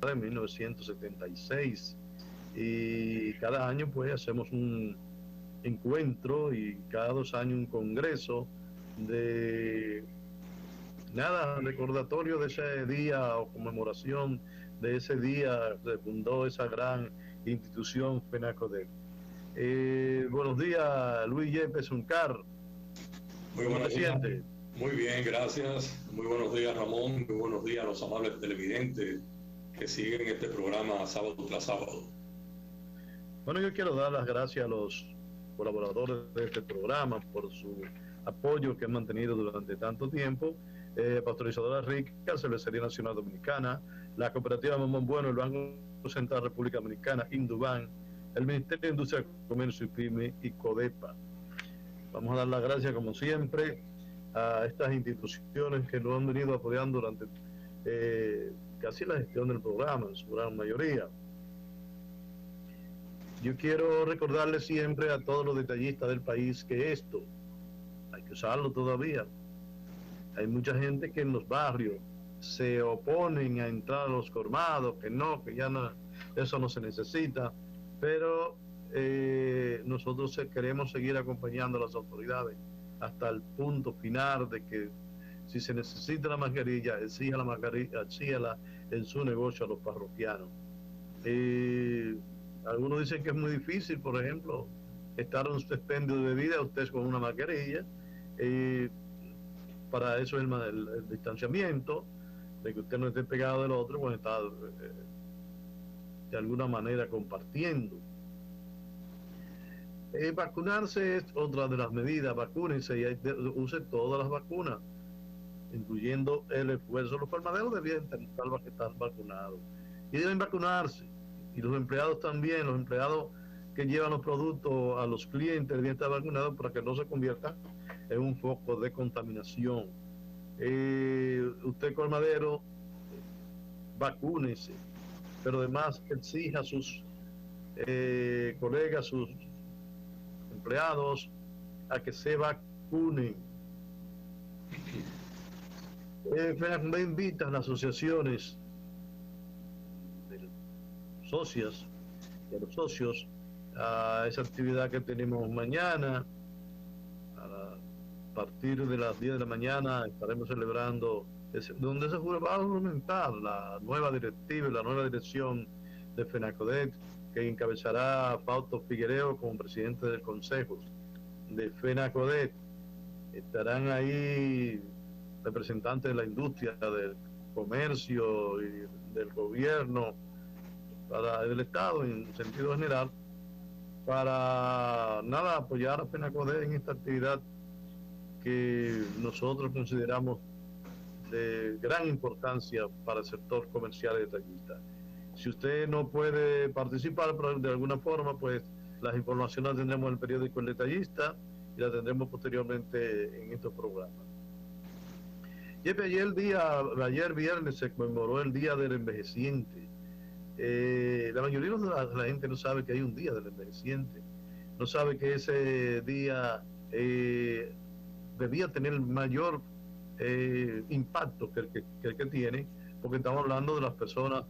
de 1976, y cada año pues hacemos un encuentro y cada 2 años un congreso de recordatorio de ese día o conmemoración de ese día se fundó esa gran institución FENACODET. Buenos días, Luis Yepes Uncar. ¿Cómo te sientes? Muy bien, gracias. Muy buenos días, Ramón. Muy buenos días a los amables televidentes que siguen este programa sábado tras sábado. Bueno, yo quiero dar las gracias a los colaboradores de este programa por su apoyo que han mantenido durante tanto tiempo. Pasteurizadora Rica, Cervecería Nacional Dominicana, la Cooperativa Mamón Bueno, el Banco Central República Dominicana, Induban, el Ministerio de Industria, Comercio y Pyme y CODEPA. Vamos a dar las gracias, como siempre, a estas instituciones que nos han venido apoyando durante casi la gestión del programa, en su gran mayoría. Yo quiero recordarle siempre a todos los detallistas del país que esto hay que usarlo todavía. Hay mucha gente que en los barrios se oponen a entrar a los colmados, que ya no, eso no se necesita, pero nosotros queremos seguir acompañando a las autoridades hasta el punto final de que si se necesita la mascarilla, exija la mascarilla, exíjala en su negocio a los parroquianos. Algunos dicen que es muy difícil, por ejemplo, estar en un expendio de bebida, usted con una mascarilla, para eso es el distanciamiento, de que usted no esté pegado del otro, pues está de alguna manera compartiendo. Vacunarse es otra de las medidas. Vacúnense y use todas las vacunas, incluyendo el esfuerzo. Los colmaderos debían estar vacunados y deben vacunarse, y los empleados también, los empleados que llevan los productos a los clientes deben estar vacunados para que no se convierta en un foco de contaminación. Usted colmadero, vacúnese, pero además exija a sus colegas, sus empleados, a que se vacunen. Me invitan las asociaciones de socias y a los socios a esa actividad que tenemos mañana. A partir de las 10 de la mañana estaremos celebrando donde se va a aumentar la nueva directiva y la nueva dirección de FENACODET, que encabezará Fausto Figuereo como presidente del Consejo de FENACODET. Estarán ahí representantes de la industria, del comercio y del gobierno, para el Estado en sentido general, para apoyar a FENACODET en esta actividad que nosotros consideramos de gran importancia para el sector comercial y detallista. Si usted no puede participar de alguna forma, pues las informaciones las tendremos en el periódico El Detallista y las tendremos posteriormente en estos programas. Y ayer viernes se conmemoró el Día del Envejeciente. La mayoría de la gente no sabe que hay un Día del Envejeciente, no sabe que ese día debía tener mayor impacto que el que tiene, porque estamos hablando de las personas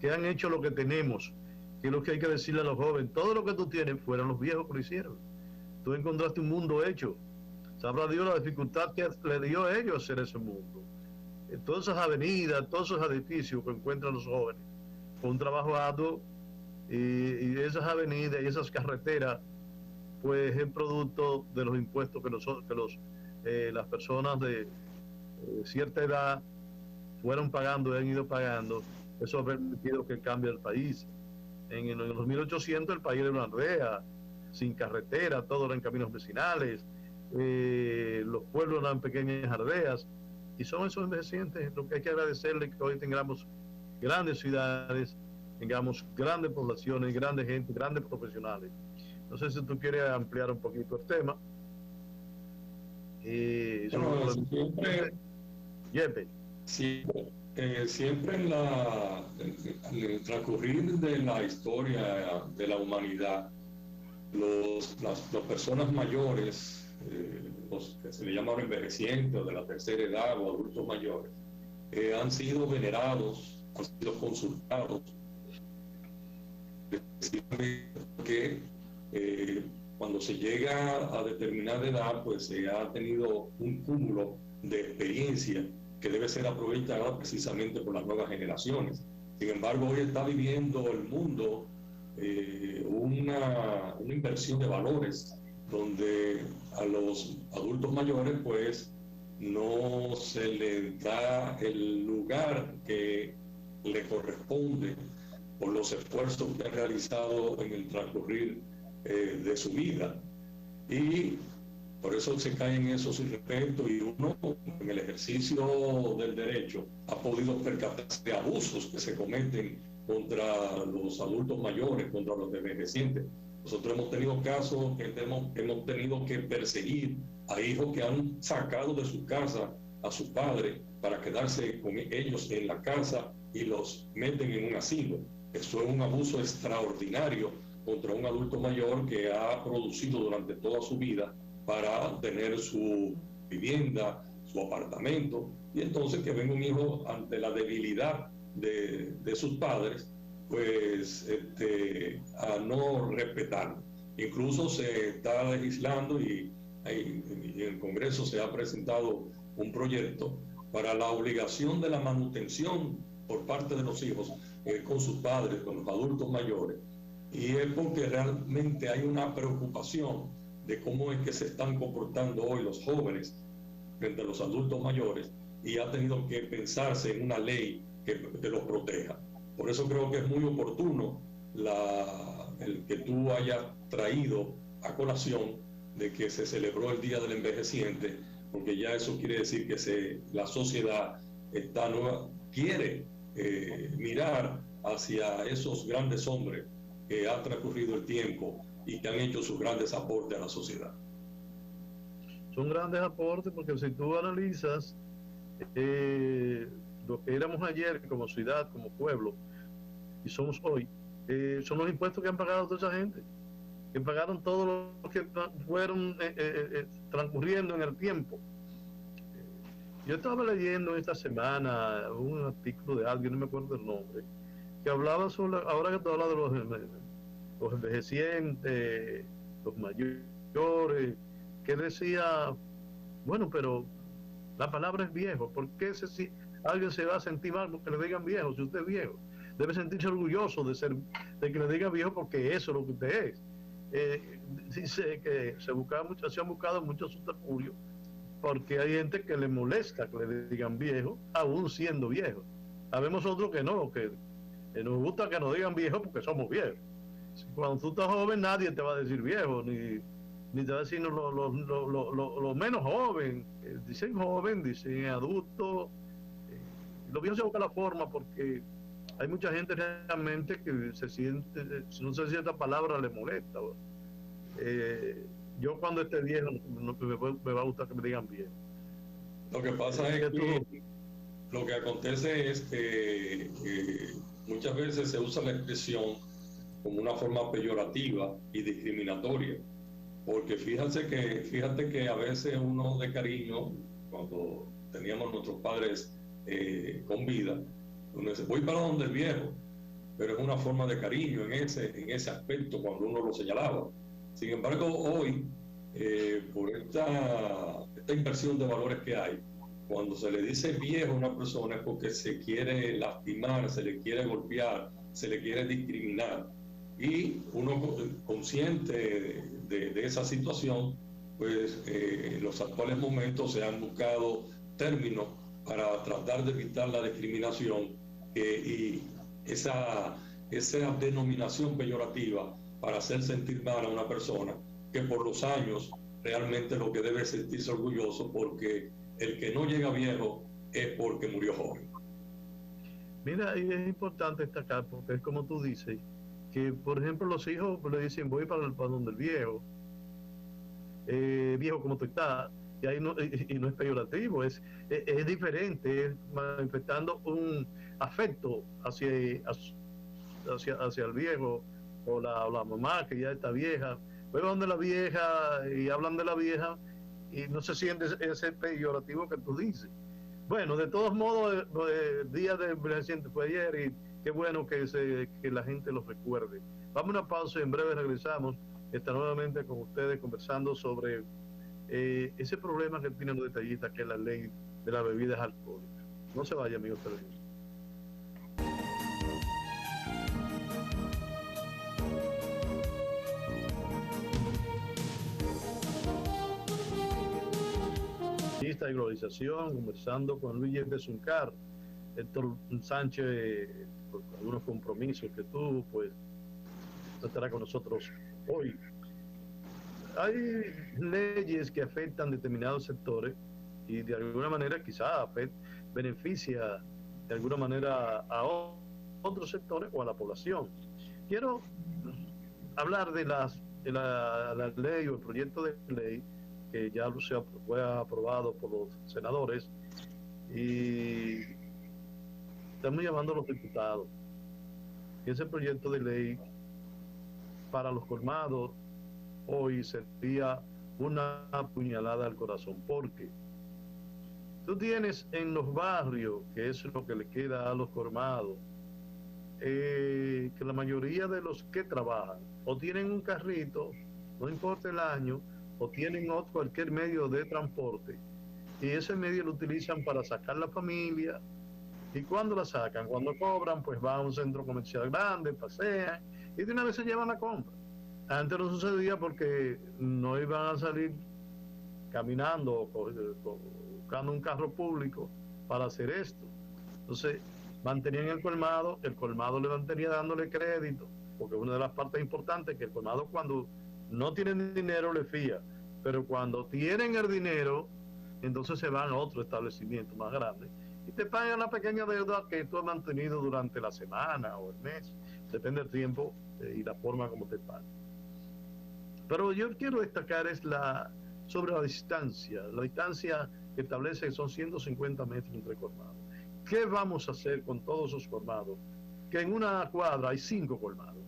que han hecho lo que tenemos, que es lo que hay que decirle a los jóvenes: todo lo que tú tienes fueron los viejos que lo hicieron. Tú encontraste un mundo hecho. Sabrá Dios la dificultad que le dio a ellos hacer ese mundo. Todas esas avenidas, todos esos edificios que encuentran los jóvenes, con un trabajo arduo, y esas avenidas y esas carreteras, pues es producto de los impuestos que las personas de cierta edad fueron pagando y han ido pagando. Eso ha permitido que cambie el país. En los 1800 el país era una aldea, sin carretera, todo eran caminos vecinales, los pueblos eran pequeñas aldeas, y son esos envejecientes lo que hay que agradecerle, que hoy tengamos grandes ciudades, tengamos grandes poblaciones, grandes gente, grandes profesionales. No sé si tú quieres ampliar un poquito el tema. Siempre en el transcurrir de la historia de la humanidad, las personas mayores, los que se le llaman envejecientes o de la tercera edad o adultos mayores, han sido venerados han sido consultados, que cuando se llega a determinada edad, pues se ha tenido un cúmulo de experiencia que debe ser aprovechada precisamente por las nuevas generaciones. Sin embargo, hoy está viviendo el mundo una inversión de valores donde a los adultos mayores pues no se les da el lugar que le corresponde por los esfuerzos que han realizado en el transcurrir de su vida, y por eso se cae en esos irrespetos, y uno en el ejercicio del derecho ha podido percatarse de abusos que se cometen contra los adultos mayores, contra los envejecientes. Nosotros hemos tenido casos que hemos tenido que perseguir a hijos que han sacado de su casa a su padre para quedarse con ellos en la casa y los meten en un asilo. Eso es un abuso extraordinario contra un adulto mayor que ha producido durante toda su vida para tener su vivienda, su apartamento, y entonces que venga un hijo ante la debilidad de sus padres, pues a no respetarlo. Incluso se está legislando y en el Congreso se ha presentado un proyecto para la obligación de la manutención por parte de los hijos con sus padres, con los adultos mayores. Y es porque realmente hay una preocupación de cómo es que se están comportando hoy los jóvenes frente a los adultos mayores, y ha tenido que pensarse en una ley que los proteja. Por eso creo que es muy oportuno el que tú hayas traído a colación de que se celebró el Día del Envejeciente, porque ya eso quiere decir que la sociedad quiere mirar hacia esos grandes hombres que ha transcurrido el tiempo y que han hecho sus grandes aportes a la sociedad. Son grandes aportes porque si tú analizas lo que éramos ayer como ciudad, como pueblo, y somos hoy, son los impuestos que han pagado toda esa gente, que pagaron todos los que fueron transcurriendo en el tiempo. Yo estaba leyendo esta semana un artículo de alguien, no me acuerdo el nombre, que hablaba sobre, ahora que tú hablas de los envejecientes, los mayores, que decía, bueno, pero la palabra es viejo. ¿Por qué si alguien se va a sentir mal porque le digan viejo? Si usted es viejo, debe sentirse orgulloso de que le digan viejo, porque eso es lo que usted es. Dice que se han buscado muchos subterfugios porque hay gente que le molesta que le digan viejo, aún siendo viejo. Sabemos otros que no, que nos gusta que nos digan viejo porque somos viejos. Cuando tú estás joven, nadie te va a decir viejo, ni te va a decir lo menos joven. Dicen joven, dicen adulto. Los viejos se buscan la forma porque hay mucha gente realmente que se siente, si no se siente esta palabra, le molesta. Yo cuando esté viejo me va a gustar que me digan viejo. Lo que pasa es que lo que acontece es que muchas veces se usa la expresión como una forma peyorativa y discriminatoria, porque fíjate que a veces uno de cariño, cuando teníamos nuestros padres con vida, uno dice, voy para donde el viejo, pero es una forma de cariño en ese aspecto cuando uno lo señalaba. Sin embargo, hoy, por esta inversión de valores que hay, cuando se le dice viejo a una persona es porque se quiere lastimar, se le quiere golpear, se le quiere discriminar. Y uno consciente de esa situación, pues en los actuales momentos se han buscado términos para tratar de evitar la discriminación y esa denominación peyorativa para hacer sentir mal a una persona que por los años realmente lo que debe sentirse orgulloso, porque el que no llega viejo es porque murió joven. Mira, y es importante destacar, porque es como tú dices, que por ejemplo los hijos le dicen voy para donde el viejo, viejo como tú estás, y ahí no es peyorativo, es diferente, es manifestando un afecto hacia el viejo o la mamá que ya está vieja. Voy donde la vieja y hablan de la vieja y no se siente ese peyorativo que tú dices. Bueno, de todos modos, el día del presidente fue ayer y qué bueno que la gente lo recuerde. Vamos a una pausa y en breve regresamos. Está nuevamente con ustedes conversando sobre ese problema que tienen los detallistas, que es la ley de las bebidas alcohólicas. No se vaya, amigos televidentes. Y globalización, conversando con Luis de Zuncar. Héctor Sánchez, por algunos compromisos que tuvo, pues no estará con nosotros hoy. Hay leyes que afectan determinados sectores y de alguna manera quizá beneficia de alguna manera a otros sectores o a la población. Quiero hablar de la ley o el proyecto de ley que ya fue aprobado por los senadores y estamos llamando a los diputados. Ese proyecto de ley para los colmados hoy sería una puñalada al corazón, porque tú tienes en los barrios, que es lo que le queda a los colmados, que la mayoría de los que trabajan o tienen un carrito, no importa el año, o tienen cualquier medio de transporte, y ese medio lo utilizan para sacar la familia, y cuando la sacan, cuando cobran, pues van a un centro comercial grande, pasean, y de una vez se llevan la compra. Antes no sucedía porque no iban a salir caminando o buscando un carro público para hacer esto. Entonces, mantenían el colmado le mantenía dándole crédito, porque una de las partes importantes es que el colmado cuando no tienen dinero le fía, pero cuando tienen el dinero, entonces se van a otro establecimiento más grande y te pagan la pequeña deuda que tú has mantenido durante la semana o el mes, depende del tiempo y la forma como te pagan. Pero yo quiero destacar sobre la distancia que establece que son 150 metros entre colmados. ¿Qué vamos a hacer con todos esos colmados? Que en una cuadra hay 5 colmados.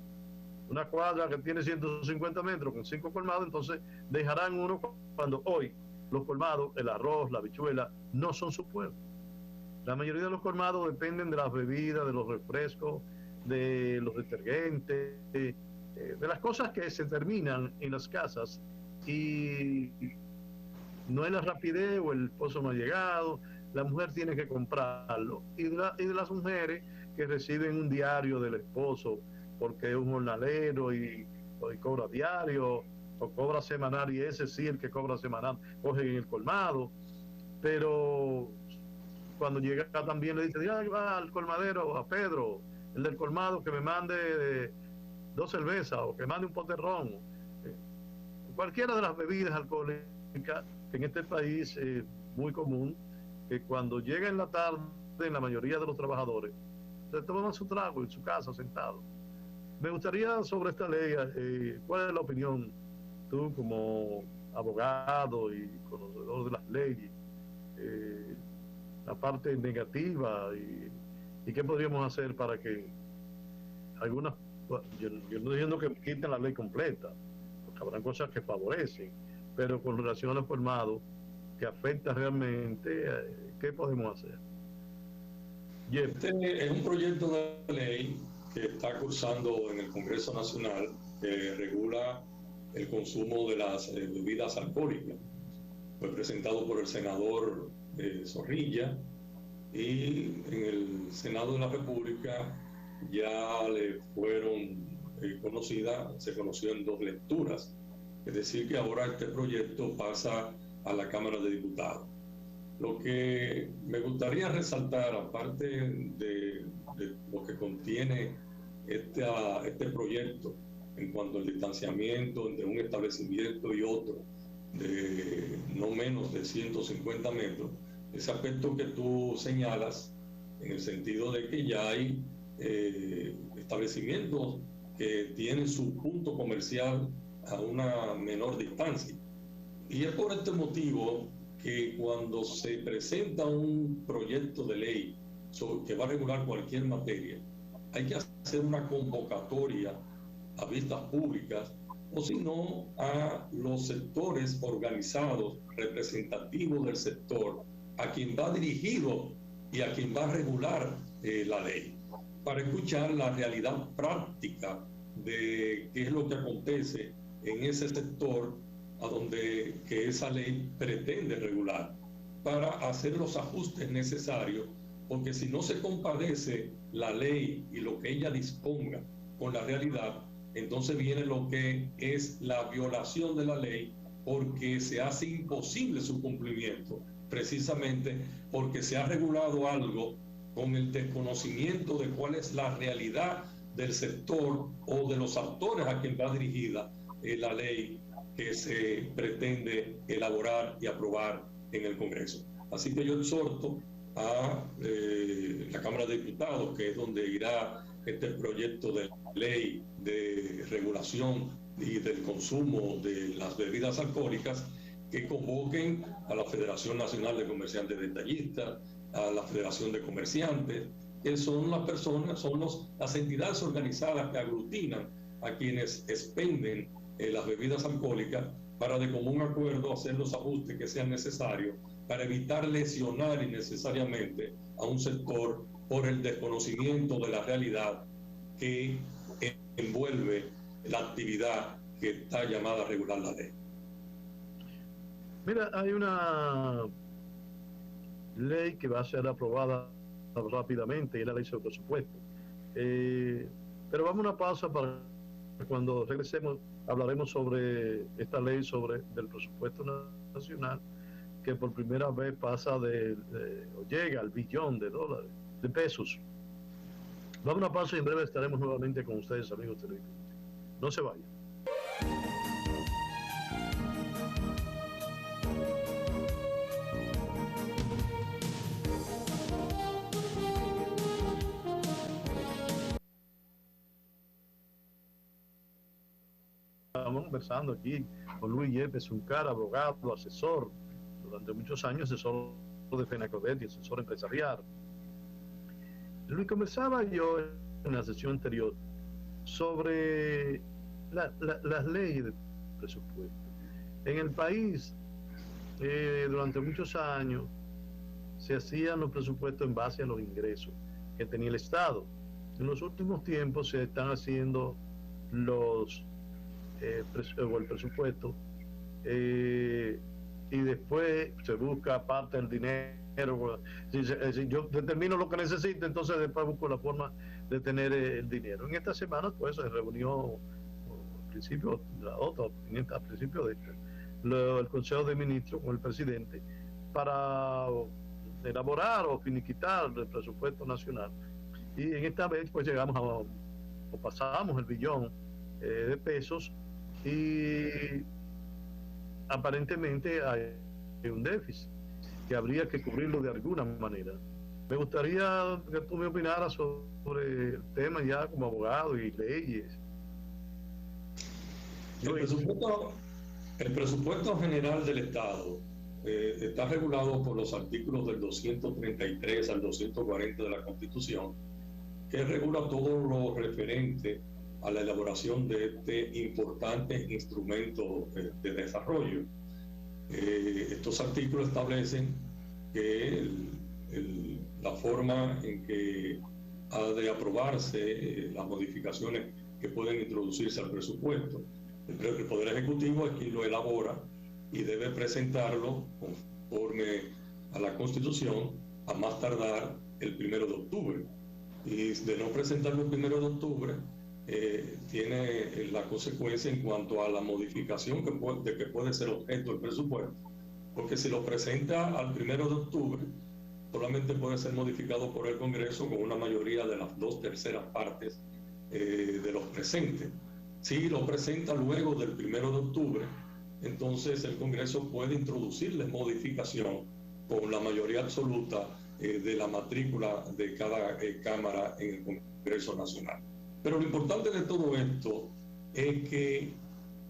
Una cuadra que tiene 150 metros con 5 colmados, entonces dejarán uno cuando hoy los colmados, el arroz, la habichuela, no son su pueblo. La mayoría de los colmados dependen de las bebidas, de los refrescos, de los detergentes, de las cosas que se terminan en las casas y no es la rapidez o el esposo no ha llegado, la mujer tiene que comprarlo. Y de las mujeres que reciben un diario del esposo porque es un jornalero y cobra diario o cobra semanal, y ese sí, el que cobra semanal coge en el colmado, pero cuando llega también le dice, va al colmadero, a Pedro, el del colmado, que me mande 2 cervezas o que mande un poterrón, cualquiera de las bebidas alcohólicas, que en este país es muy común, que cuando llega en la tarde, en la mayoría de los trabajadores, se toman su trago en su casa sentado. Me gustaría sobre esta ley, ¿cuál es la opinión tú como abogado y conocedor de las leyes? La parte negativa y qué podríamos hacer para que algunas, yo no estoy diciendo que quiten la ley completa, porque habrán cosas que favorecen, pero con relación a los colmados que afecta realmente, ¿qué podemos hacer? Este es un proyecto de ley que está cursando en el Congreso Nacional, que regula el consumo de las bebidas alcohólicas. Fue presentado por el senador Zorrilla y en el Senado de la República ya le fueron se conoció en 2 lecturas. Es decir, que ahora este proyecto pasa a la Cámara de Diputados. Lo que me gustaría resaltar, aparte de lo que contiene este proyecto en cuanto al distanciamiento entre un establecimiento y otro de no menos de 150 metros, ese aspecto que tú señalas en el sentido de que ya hay establecimientos que tienen su punto comercial a una menor distancia. Y es por este motivo que cuando se presenta un proyecto de ley que va a regular cualquier materia, hay que hacer una convocatoria a vistas públicas, o si no, a los sectores organizados representativos del sector, a quien va dirigido y a quien va a regular la ley, para escuchar la realidad práctica de qué es lo que acontece en ese sector a donde que esa ley pretende regular, para hacer los ajustes necesarios, porque si no se compadece la ley y lo que ella disponga con la realidad, entonces viene lo que es la violación de la ley, porque se hace imposible su cumplimiento, precisamente porque se ha regulado algo con el desconocimiento de cuál es la realidad del sector o de los actores a quien va dirigida la ley que se pretende elaborar y aprobar en el Congreso. Así que yo exhorto a la Cámara de Diputados, que es donde irá este proyecto de ley de regulación y del consumo de las bebidas alcohólicas, que convoquen a la Federación Nacional de Comerciantes Detallistas, a la Federación de Comerciantes, que son las personas, son las entidades organizadas que aglutinan a quienes expenden las bebidas alcohólicas, para de común acuerdo hacer los ajustes que sean necesarios para evitar lesionar innecesariamente a un sector por el desconocimiento de la realidad que envuelve la actividad que está llamada a regular la ley. Mira, hay una ley que va a ser aprobada rápidamente, y es la ley sobre presupuesto. Pero vamos a una pausa para cuando regresemos hablaremos sobre esta ley del presupuesto nacional, que por primera vez pasa o llega al billón de dólares, de pesos. Vamos a una pausa y en breve estaremos nuevamente con ustedes, amigos televidentes. No se vayan. Estamos conversando aquí con Luis Yepes Uncar, abogado, asesor, durante muchos años asesor de FENACODET y asesor empresarial. Luis, conversaba yo en la sesión anterior sobre las leyes de presupuesto. En el país, durante muchos años, se hacían los presupuestos en base a los ingresos que tenía el Estado. En los últimos tiempos se están haciendo el presupuesto y después se busca parte del dinero. Si yo determino lo que necesito, entonces después busco la forma de tener el dinero. En esta semana pues se reunió al principio de el Consejo de Ministros con el presidente para elaborar o finiquitar el presupuesto nacional, y en esta vez pues llegamos o pasamos el billón de pesos, y aparentemente hay un déficit que habría que cubrirlo de alguna manera. Me gustaría que tú me opinaras sobre el tema ya como abogado y leyes. El presupuesto general del Estado está regulado por los artículos del 233 al 240 de la Constitución, que regula todo lo referente a la elaboración de este importante instrumento de desarrollo. Estos artículos establecen que la forma en que ha de aprobarse las modificaciones que pueden introducirse al presupuesto. El Poder Ejecutivo es quien lo elabora y debe presentarlo conforme a la Constitución a más tardar el 1 de octubre. Y de no presentarlo el 1 de octubre, tiene la consecuencia en cuanto a la modificación de que puede ser objeto el presupuesto, porque si lo presenta al 1 de octubre, solamente puede ser modificado por el Congreso con una mayoría de las 2/3 partes de los presentes. Si lo presenta luego del 1 de octubre, entonces el Congreso puede introducirle modificación con la mayoría absoluta de la matrícula de cada Cámara en el Congreso Nacional. Pero lo importante de todo esto es que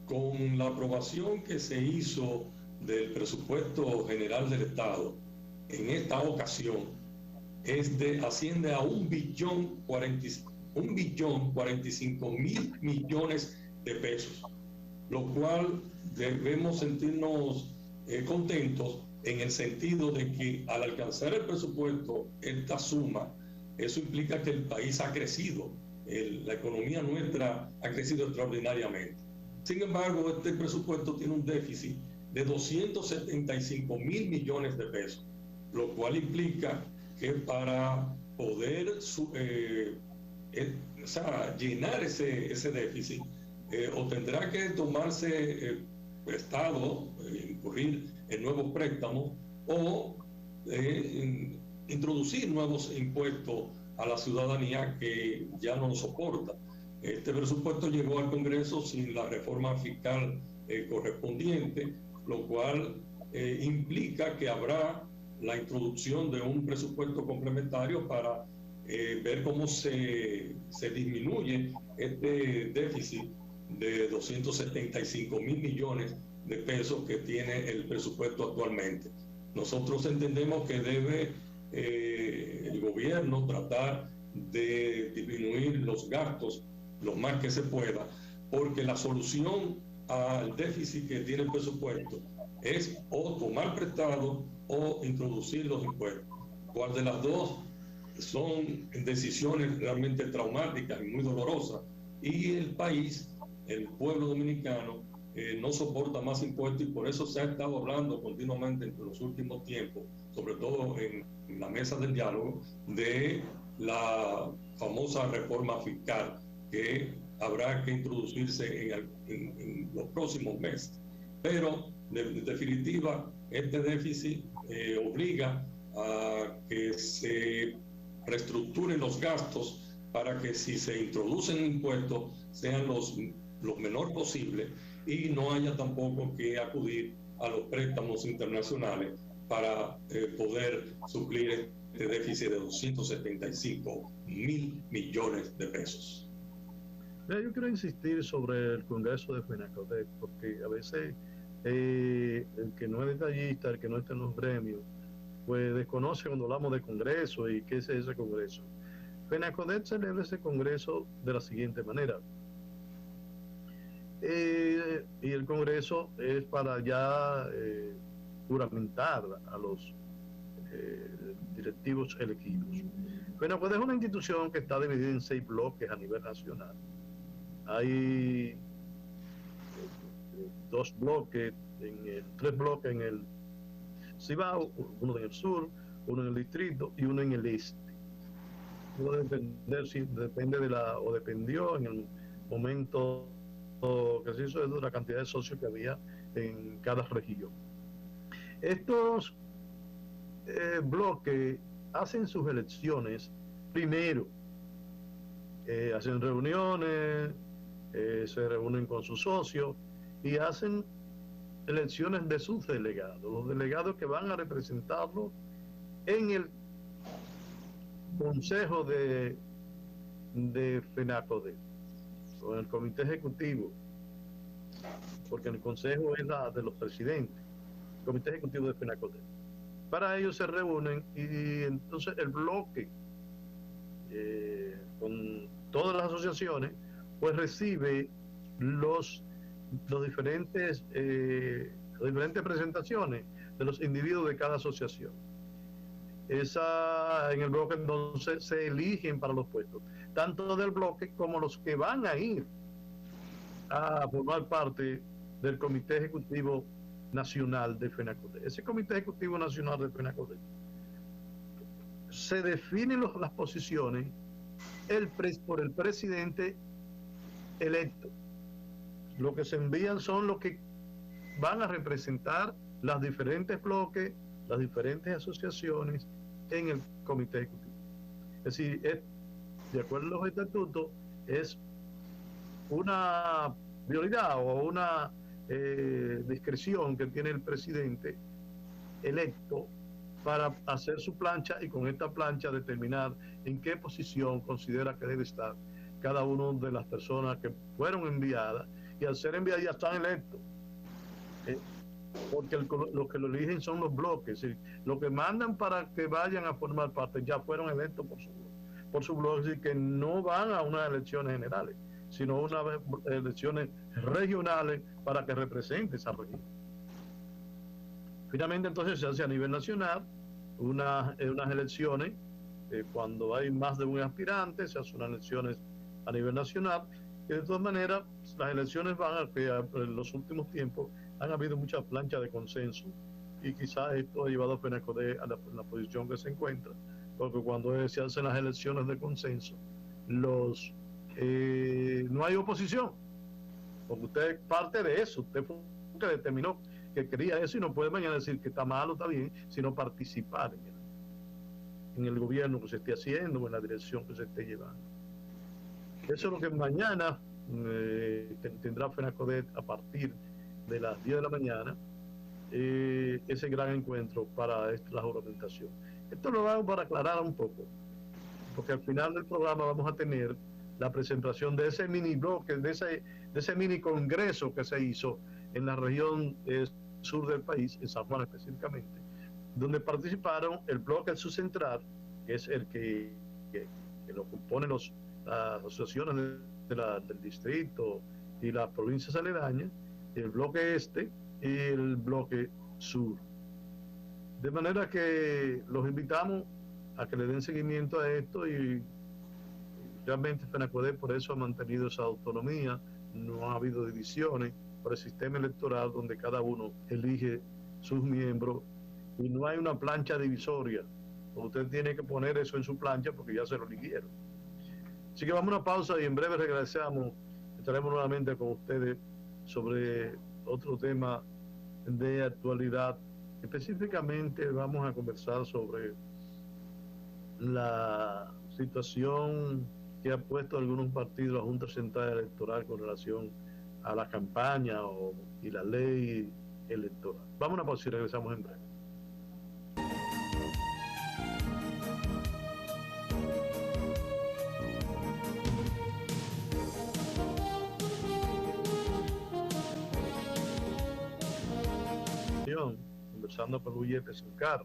con la aprobación que se hizo del presupuesto general del Estado, en esta ocasión, asciende a 1.045.000 millones de pesos, lo cual debemos sentirnos contentos, en el sentido de que al alcanzar el presupuesto, esta suma, eso implica que el país ha crecido, la economía nuestra ha crecido extraordinariamente. Sin embargo, este presupuesto tiene un déficit de 275 mil millones de pesos, lo cual implica que para poder llenar ese déficit, o tendrá que tomarse prestado, incurrir en nuevos préstamos o introducir nuevos impuestos a la ciudadanía que ya no lo soporta. Este presupuesto llegó al Congreso sin la reforma fiscal correspondiente, lo cual implica que habrá la introducción de un presupuesto complementario para ver cómo se disminuye este déficit de 275 mil millones de pesos que tiene el presupuesto actualmente. Nosotros entendemos que debe el gobierno tratar de disminuir los gastos lo más que se pueda, porque la solución al déficit que tiene el presupuesto es o tomar prestado o introducir los impuestos. ¿Cuál de las dos? Son decisiones realmente traumáticas y muy dolorosas, y el país, el pueblo dominicano, no soporta más impuestos, y por eso se ha estado hablando continuamente en los últimos tiempos, sobre todo en la mesa del diálogo, de la famosa reforma fiscal que habrá que introducirse en los próximos meses. Pero, en definitiva, este déficit obliga a que se reestructuren los gastos para que, si se introducen impuestos, sean los menor posible, y no haya tampoco que acudir a los préstamos internacionales para poder suplir este déficit de 275 mil millones de pesos. Yo quiero insistir sobre el Congreso de FENACODEC, porque a veces el que no es detallista, el que no está en los gremios, pues desconoce cuando hablamos de Congreso y qué es ese Congreso. FENACODEC celebra ese Congreso de la siguiente manera. Y el Congreso es para ya juramentar a los directivos elegidos. FENACODEC es una institución que está dividida en 6 bloques a nivel nacional. Hay 3 bloques en el Cibao, uno en el sur, uno en el distrito y uno en el este. Puede depender, si depende dependió en el momento que se hizo, de la cantidad de socios que había en cada región. Estos bloques hacen sus elecciones primero, hacen reuniones, se reúnen con sus socios y hacen elecciones de sus delegados, los delegados que van a representarlos en el Consejo de FENACODEC, o en el Comité Ejecutivo, porque el Consejo es la de los presidentes, el Comité Ejecutivo de FENACODEC. Para ellos se reúnen, y entonces el bloque, con todas las asociaciones, pues recibe las diferentes presentaciones de los individuos de cada asociación. En el bloque entonces se eligen para los puestos, tanto del bloque como los que van a ir a formar parte del Comité Ejecutivo Nacional de FENACODEC. Ese Comité Ejecutivo Nacional de FENACODEC se definen las posiciones por el presidente electo. Lo que se envían son los que van a representar los diferentes bloques, las diferentes asociaciones en el Comité Ejecutivo. Es decir, de acuerdo a los estatutos, es una prioridad o una discreción que tiene el presidente electo para hacer su plancha, y con esta plancha determinar en qué posición considera que debe estar cada una de las personas que fueron enviadas, y al ser enviadas ya están electos, porque los que lo eligen son los bloques, es decir, los que mandan para que vayan a formar parte ya fueron electos por su bloque, es decir, que no van a unas elecciones generales, sino unas elecciones regionales para que represente esa región. Finalmente entonces se hace a nivel nacional unas elecciones, cuando hay más de un aspirante, se hacen unas elecciones a nivel nacional, que de todas maneras las elecciones van a que en los últimos tiempos han habido muchas planchas de consenso y quizás esto ha llevado a FENACODE a la posición que se encuentra, porque cuando se hacen las elecciones de consenso, no hay oposición, porque usted es parte de eso, usted fue el que determinó que quería eso y no puede mañana decir que está mal o está bien, sino participar en el gobierno que se esté haciendo o en la dirección que se esté llevando. Eso es lo que mañana tendrá FENACODE a partir de las 10 de la mañana, ese gran encuentro para la juramentación. Esto lo hago para aclarar un poco, porque al final del programa vamos a tener la presentación de ese mini bloque, de ese mini congreso que se hizo en la región sur del país, en San Juan específicamente, donde participaron el bloque subcentral, que es el que lo componen las asociaciones del distrito y las provincias aledañas, el bloque este y el bloque sur. De manera que los invitamos a que le den seguimiento a esto y realmente FENACODE por eso ha mantenido esa autonomía, no ha habido divisiones por el sistema electoral donde cada uno elige sus miembros y no hay una plancha divisoria. Usted tiene que poner eso en su plancha porque ya se lo eligieron. Así que vamos a una pausa y en breve regresamos. Estaremos nuevamente con ustedes sobre otro tema de actualidad. Específicamente vamos a conversar sobre la situación que ha puesto algunos partidos la Junta Central Electoral con relación a la campaña y la ley electoral. Vamos a una pausa y regresamos en breve. Conversando con Luis Pescar.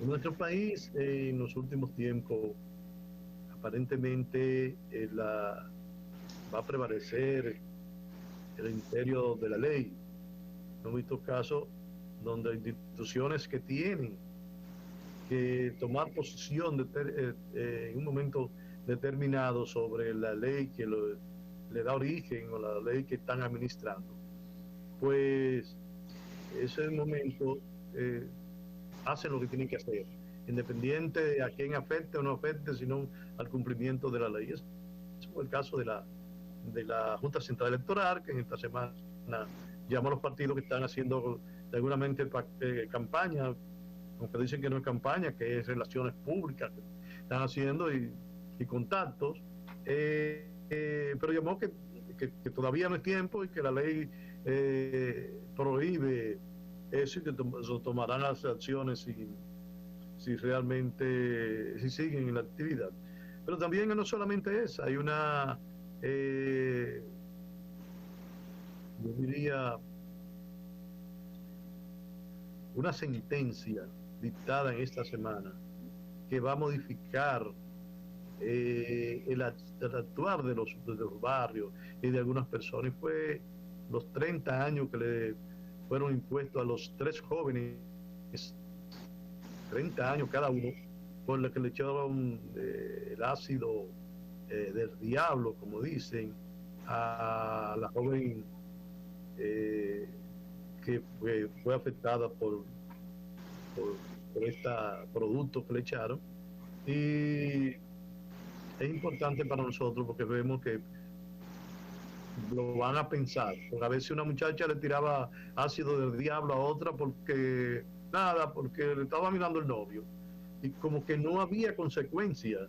En nuestro país, en los últimos tiempos, aparentemente va a prevalecer el imperio de la ley. Hemos visto casos donde instituciones que tienen que tomar posición en un momento determinado sobre la ley que le da origen o la ley que están administrando, pues ese momento hacen lo que tienen que hacer, independiente de a quién afecte o no afecte, sino al cumplimiento de la ley. Ese fue el caso de la Junta Central Electoral, que en esta semana llamó a los partidos que están haciendo seguramente campaña, aunque dicen que no es campaña, que es relaciones públicas que están haciendo y contactos, pero llamó que todavía no es tiempo y que la ley prohíbe eso y que tomarán las acciones si realmente siguen en la actividad. Pero también no solamente esa, hay una yo diría una sentencia dictada en esta semana que va a modificar el actuar de los barrios y de algunas personas. Fue los 30 años que le fueron impuestos a los 3 jóvenes, 30 años cada uno, por lo que le echaron el ácido del diablo, como dicen, a la joven que fue afectada por este producto que le echaron. Y es importante para nosotros porque vemos que lo van a pensar, porque a veces una muchacha le tiraba ácido del diablo a otra porque le estaba mirando el novio y como que no había consecuencias,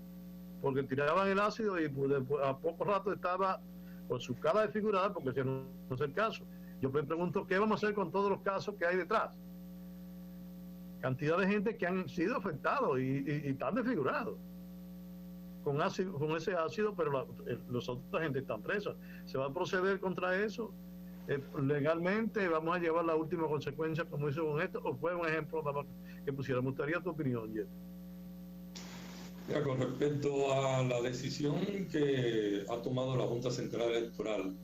porque tiraban el ácido y pues, a poco rato estaba con su cara desfigurada, porque ese no es el caso. Yo me pregunto qué vamos a hacer con todos los casos que hay detrás, cantidad de gente que han sido afectados y están desfigurados con ese ácido, pero los otros gente están presos. ¿Se va a proceder contra eso? Legalmente vamos a llevar la última consecuencia como hizo con esto, o fue un ejemplo que pusiera. Me gustaría tu opinión, Jet. Ya, con respecto a la decisión que ha tomado la Junta Central Electoral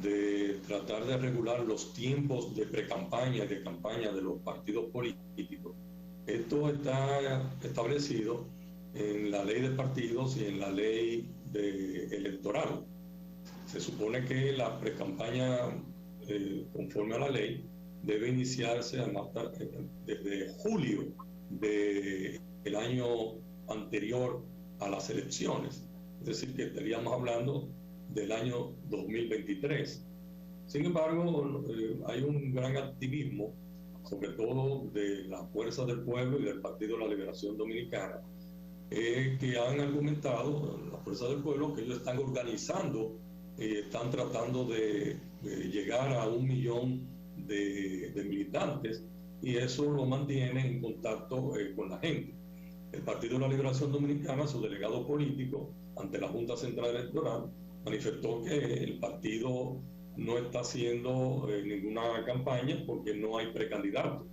de tratar de regular los tiempos de pre-campaña y de campaña de los partidos políticos. Esto está establecido en la ley de partidos y en la ley electoral. Se supone que la pre-campaña, conforme a la ley, debe iniciarse desde julio del año anterior a las elecciones. Es decir, que estaríamos hablando del año 2023. Sin embargo, hay un gran activismo, sobre todo de la Fuerza del Pueblo y del Partido de la Liberación Dominicana, que han argumentado, la Fuerza del Pueblo, que ellos están organizando, están tratando de llegar a 1 millón de militantes, y eso lo mantiene en contacto con la gente. El Partido de la Liberación Dominicana, su delegado político, ante la Junta Central Electoral, manifestó que el partido no está haciendo ninguna campaña porque no hay precandidatos.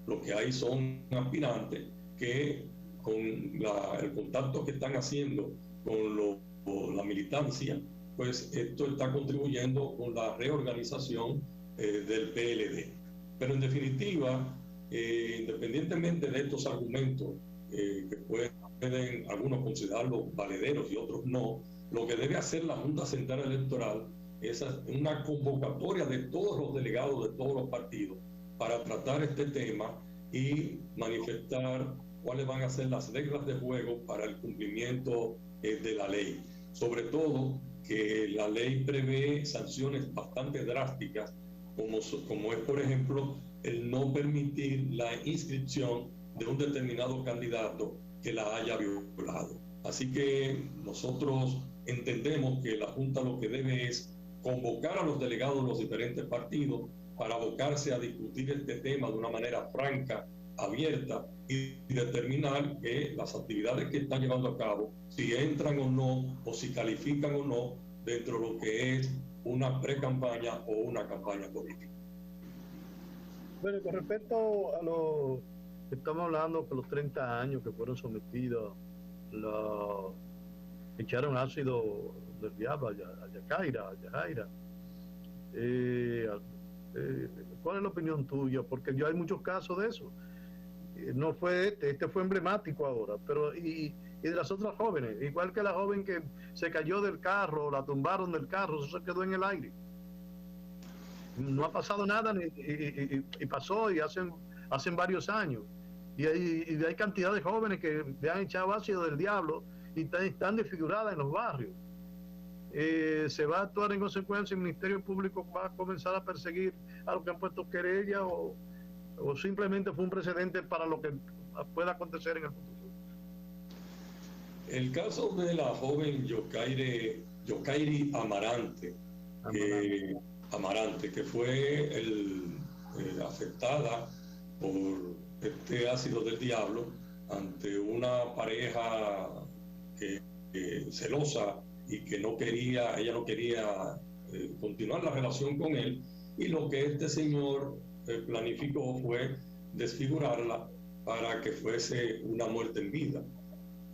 Lo que hay son aspirantes que, con el contacto que están haciendo con la militancia, pues esto está contribuyendo con la reorganización del PLD. Pero en definitiva, independientemente de estos argumentos, que pueden algunos considerarlos valederos y otros no, lo que debe hacer la Junta Central Electoral es una convocatoria de todos los delegados de todos los partidos para tratar este tema y manifestar cuáles van a ser las reglas de juego para el cumplimiento de la ley. Sobre todo que la ley prevé sanciones bastante drásticas, como es, por ejemplo, el no permitir la inscripción de un determinado candidato que la haya violado. Así que nosotros entendemos que la Junta lo que debe es convocar a los delegados de los diferentes partidos para abocarse a discutir este tema de una manera franca, abierta, y determinar que las actividades que están llevando a cabo, si entran o no, o si califican o no, dentro de lo que es una pre-campaña o una campaña política. Bueno, con respecto a lo que estamos hablando, que los 30 años que fueron sometidos, echaron ácido del diablo a Yajaira. ¿Cuál es la opinión tuya? Porque hay muchos casos de eso. No fue este fue emblemático ahora, pero y de las otras jóvenes, igual que la joven que se cayó del carro, la tumbaron del carro, eso se quedó en el aire. No ha pasado nada y pasó y hacen varios años. Y hay cantidad de jóvenes que le han echado ácido del diablo y están desfiguradas en los barrios. ¿Se va a actuar en consecuencia? ¿El Ministerio Público va a comenzar a perseguir a los que han puesto querella o simplemente fue un precedente para lo que pueda acontecer en el futuro? El caso de la joven Yokairi Amarante, que fue afectada por este ácido del diablo ante una pareja celosa y que ella no quería continuar la relación con él, y lo que este señor planificó fue desfigurarla para que fuese una muerte en vida.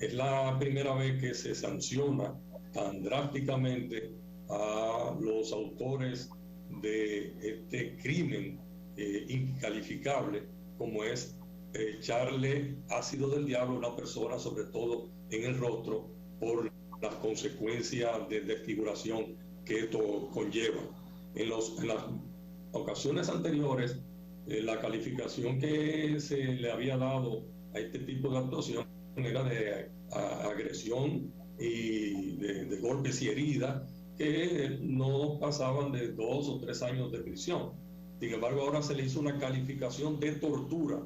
Es la primera vez que se sanciona tan drásticamente a los autores de este crimen incalificable como es echarle ácido del diablo a una persona, sobre todo en el rostro, por las consecuencias de desfiguración que esto conlleva. En las ocasiones anteriores, la calificación que se le había dado a este tipo de actuación era de agresión y de golpes y heridas que no pasaban de 2 o 3 años de prisión. Sin embargo, ahora se le hizo una calificación de tortura,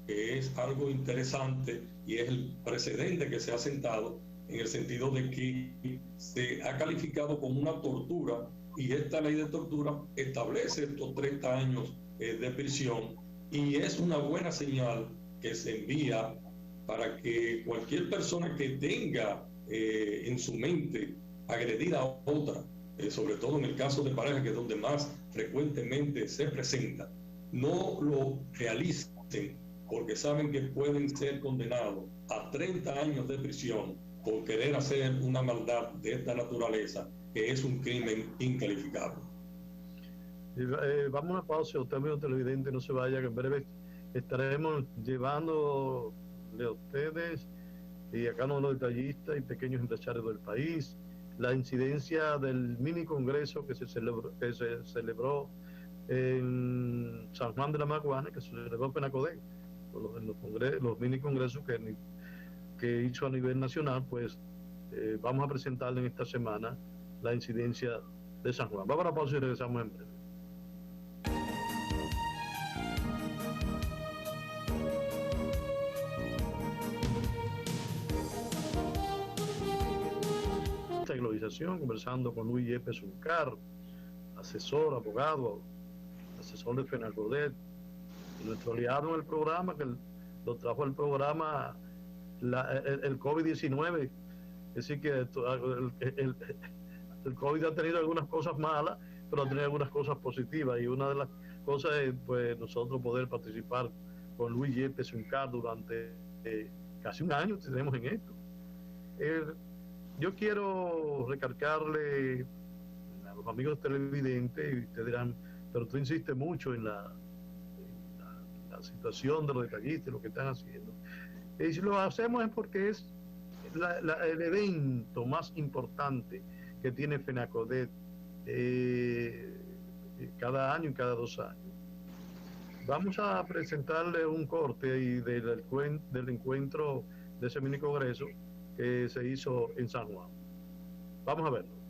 que es algo interesante y es el precedente que se ha sentado en el sentido de que se ha calificado como una tortura, y esta ley de tortura establece estos 30 años de prisión, y es una buena señal que se envía para que cualquier persona que tenga en su mente agredir a otra, sobre todo en el caso de pareja, que es donde más frecuentemente se presenta, no lo realicen, porque saben que pueden ser condenados a 30 años de prisión por querer hacer una maldad de esta naturaleza, que es un crimen incalificable. Vamos a una pausa, usted, amigo televidente, no se vaya, que en breve estaremos llevándole a ustedes y a cada uno de los detallistas y pequeños empresarios del país la incidencia del mini congreso que se celebró en San Juan de la Maguana, que se celebró en Penacodé, los mini congresos que hizo a nivel nacional. Pues vamos a presentarle en esta semana la incidencia de San Juan. Vamos a la pausa y regresamos en breve. Globalización, conversando con Luis Yepes Uncar, asesor, abogado, asesor de FENACODET, nuestro aliado en el programa, que lo trajo al programa el COVID-19. Es decir, que el COVID ha tenido algunas cosas malas, pero ha tenido algunas cosas positivas, y una de las cosas es pues nosotros poder participar con Luis Yepes Uncar durante casi un año tenemos en esto. Yo quiero recalcarle a los amigos televidentes, y ustedes dirán, pero tú insistes mucho en la situación de los detallistas, lo que están haciendo. Y si lo hacemos es porque es el evento más importante que tiene FENACODET cada año y cada 2 años. Vamos a presentarle un corte ahí del encuentro de ese mini congreso que se hizo en San Juan. Vamos a verlo.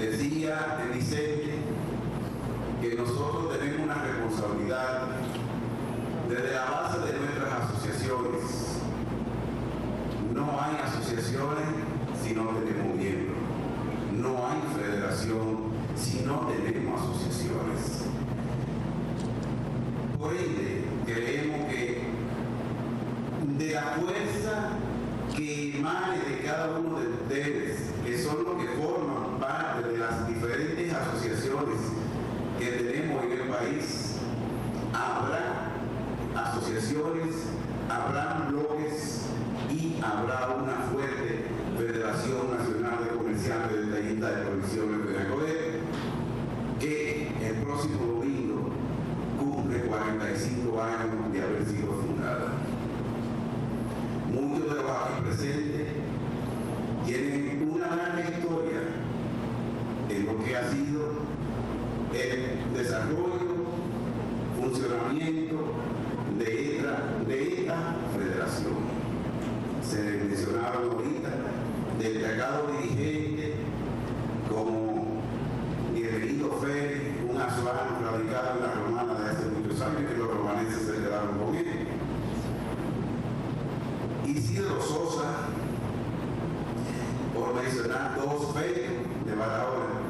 Decía Vicente que nosotros tenemos una responsabilidad desde la base de nuestras asociaciones. No hay asociaciones si no tenemos miembros. No hay federación si no tenemos asociaciones. Por ende, creemos que de la fuerza que emane de cada uno de ustedes, que son los que forman parte de las diferentes asociaciones que tenemos en el país, habrá asociaciones, habrá bloques y habrá una fuerte Federación Nacional de Comerciantes de Detallistas de Provisiones de Nacoder, que el próximo domingo cumple 45 años de haber sido fundada. Muchos de los aquí presentes tienen una gran historia en lo que ha sido el desarrollo, funcionamiento de esta federación. Se mencionaron ahorita destacados dirigentes como Bienvenido Félix, un azuano radicado en la Romana de hace muchos años, que los romaneses se quedaron con él. Isidro Sosa, por mencionar dos fechos de Barahona,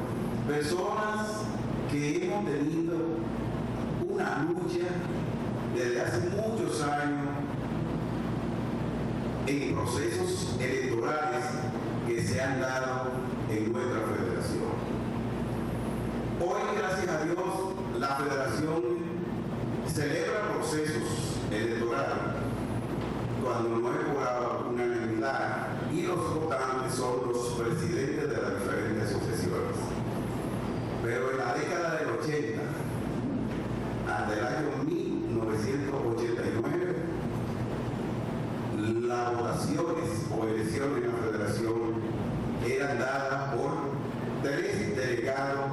personas que hemos tenido una lucha desde hace muchos años en procesos electorales que se han dado en nuestra federación. Hoy, gracias a Dios, la federación celebra procesos electorales cuando no es por unanimidad y los votantes son los presidentes de las diferentes asociaciones. Pero en la década del 80 hasta el año 1989, las votaciones o elecciones en la federación eran dadas por 3 delegados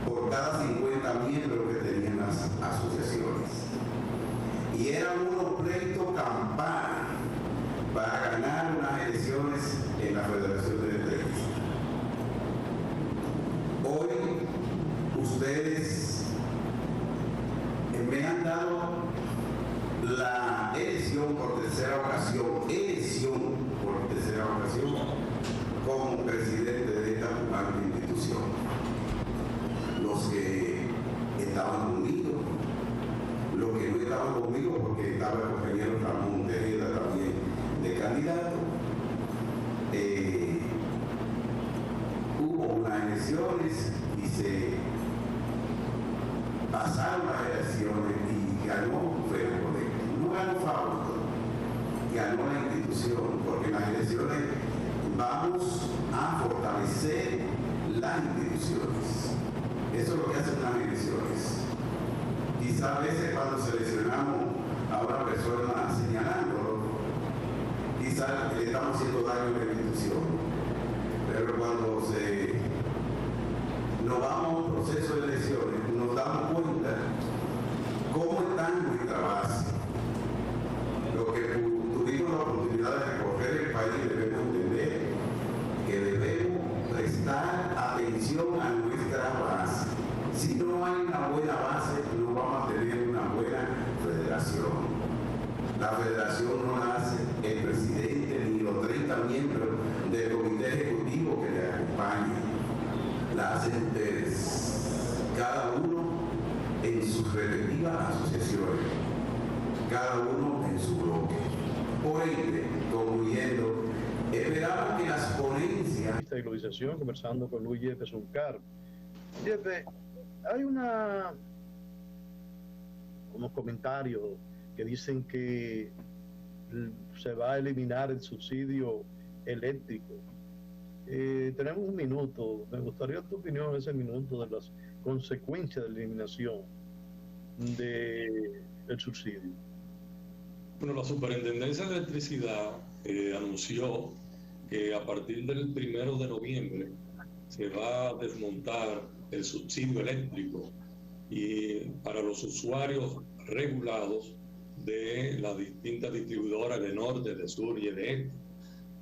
por cada 50 miembros que tenían las asociaciones. Y eran unos pleitos campana para ganar unas elecciones en la Federación de Detallistas. Hoy ustedes me han dado la elección por tercera ocasión, como presidente de esta humilde institución. Los que estaban conmigo, los que no estaban conmigo, porque estaba el compañero Ramón Tejeda también de candidato, hubo unas elecciones y se pasaron las elecciones y ganó Félix Colegio. No ganó Fausto, ganó la institución, porque en las elecciones vamos a fortalecer las instituciones. Eso es lo que hacen las elecciones. Quizás a veces cuando seleccionamos a una persona señalándolo, quizás le estamos haciendo daño a la institución. Pero cuando nos vamos a un proceso de elecciones, nos damos cuenta cómo está nuestra base. Lo que tuvimos la oportunidad de recorrer el país, debemos entender que debemos prestar atención a nuestra base. Si no hay una buena base, no vamos a tener una buena federación. La federación no la hace el presidente ni los 30 miembros del comité ejecutivo que le acompañan. La hacen ustedes, cada uno en sus respectivas asociaciones, cada uno en su bloque. Por ende, concluyendo, esperamos que las ponencias... Esta globalización, conversando con Luis Yepes Uncar. Yepes, hay unos comentarios que dicen que se va a eliminar el subsidio eléctrico. Tenemos un minuto. Me gustaría tu opinión en ese minuto de las consecuencias de la eliminación del subsidio. Bueno, la Superintendencia de Electricidad anunció que a partir del 1 de noviembre se va a desmontar el subsidio eléctrico y para los usuarios regulados de las distintas distribuidoras de norte, de sur y de este.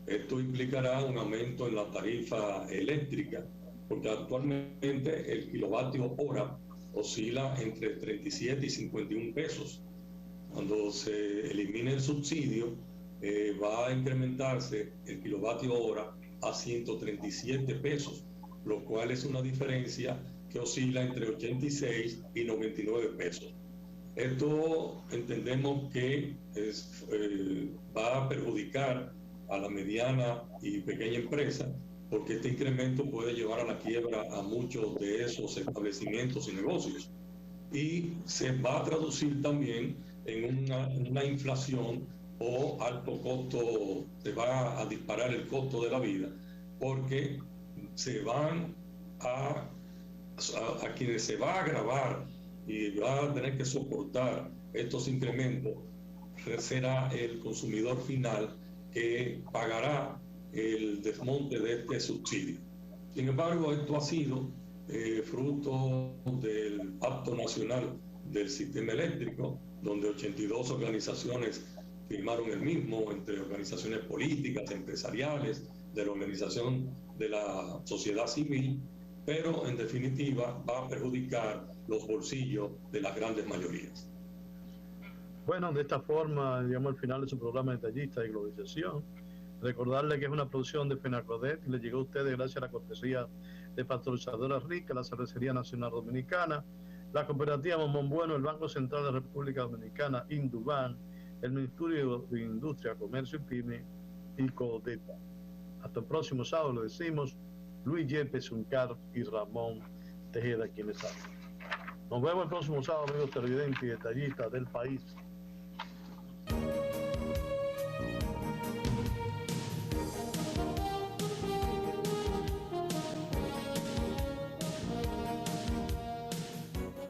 Esto implicará un aumento en la tarifa eléctrica porque actualmente el kilovatio hora oscila entre 37 y 51 pesos. Cuando se elimine el subsidio, va a incrementarse el kilovatio hora a 137 pesos, lo cual es una diferencia que oscila entre 86 y 99 pesos. Esto entendemos que va a perjudicar a la mediana y pequeña empresa, porque este incremento puede llevar a la quiebra a muchos de esos establecimientos y negocios. Y se va a traducir también en una inflación o alto costo, se va a disparar el costo de la vida, porque se van a quienes se va a agravar y va a tener que soportar estos incrementos, será el consumidor final que pagará el desmonte de este subsidio. Sin embargo, esto ha sido fruto del Pacto Nacional del Sistema Eléctrico, donde 82 organizaciones firmaron el mismo, entre organizaciones políticas, empresariales, de la organización de la sociedad civil, pero en definitiva va a perjudicar los bolsillos de las grandes mayorías. Bueno, de esta forma llegamos al final de su programa Detallista de Globalización. Recordarle que es una producción de FENACODET y le llegó a ustedes gracias a la cortesía de Pasteurizadora Rica, la Cervecería Nacional Dominicana, la Cooperativa Momón Bueno, el Banco Central de la República Dominicana, Induban, el Ministerio de Industria, Comercio y Pyme y CODETA. Hasta el próximo sábado, le decimos Luis Yepes Uncar y Ramón Tejeda, quienes hablan. Nos vemos el próximo sábado, amigos televidentes y detallistas del país